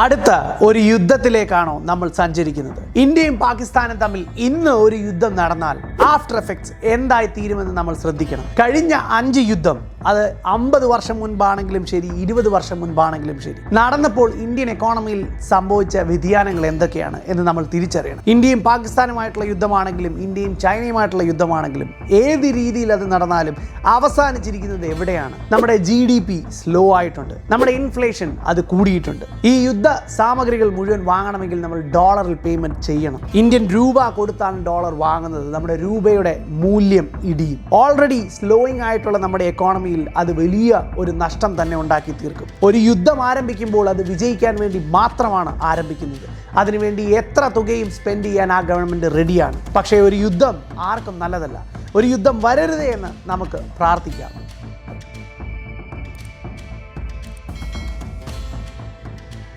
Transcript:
അടുത്ത ഒരു യുദ്ധത്തിലേക്കാണോ നമ്മൾ സഞ്ചരിക്കുന്നത്? ഇന്ത്യയും പാകിസ്ഥാനും തമ്മിൽ ഇന്ന് ഒരു യുദ്ധം നടന്നാൽ ആഫ്റ്റർ എഫക്ട്സ് എന്തായി തീരുമെന്ന് നമ്മൾ ശ്രദ്ധിക്കണം. കഴിഞ്ഞ 5 യുദ്ധം അത് 50 വർഷം മുൻപാണെങ്കിലും ശരി, 20 വർഷം മുൻപാണെങ്കിലും ശരി, നടന്നപ്പോൾ ഇന്ത്യൻ എക്കോണമിയിൽ സംഭവിച്ച വ്യതിയാനങ്ങൾ എന്തൊക്കെയാണ് എന്ന് നമ്മൾ തിരിച്ചറിയണം. ഇന്ത്യയും പാകിസ്ഥാനുമായിട്ടുള്ള യുദ്ധമാണെങ്കിലും ഇന്ത്യയും ചൈനയുമായിട്ടുള്ള യുദ്ധമാണെങ്കിലും ഏത് രീതിയിൽ അത് നടന്നാലും അവസാനിച്ചിരിക്കുന്നത് എവിടെയാണ്? നമ്മുടെ GDP സ്ലോ ആയിട്ടുണ്ട്, നമ്മുടെ ഇൻഫ്ലേഷൻ അത് കൂടിയിട്ടുണ്ട്. ഈ യുദ്ധ സാമഗ്രികൾ മുഴുവൻ വാങ്ങണമെങ്കിൽ നമ്മൾ ഡോളറിൽ പേയ്മെന്റ് ചെയ്യണം. ഇന്ത്യൻ രൂപ കൊടുത്താണ് ഡോളർ വാങ്ങുന്നത്. നമ്മുടെ രൂപയുടെ മൂല്യം ഇടിയും. ഓൾറെഡി സ്ലോയിങ് ആയിട്ടുള്ള നമ്മുടെ എക്കോണമിയിൽ അത് വലിയ ഒരു നഷ്ടം തന്നെ ഉണ്ടാക്കി തീർക്കും. ഒരു യുദ്ധം ആരംഭിക്കുമ്പോൾ അത് വിജയിക്കാൻ വേണ്ടി മാത്രമാണ് ആരംഭിക്കുന്നത്. അതിനുവേണ്ടി എത്ര തുകയും സ്പെൻഡ് ചെയ്യാൻ ആ ഗവൺമെന്റ് റെഡിയാണ്. പക്ഷേ ഒരു യുദ്ധം ആർക്കും നല്ലതല്ല. ഒരു യുദ്ധം വരരുതേ എന്ന് നമുക്ക് പ്രാർത്ഥിക്കാം.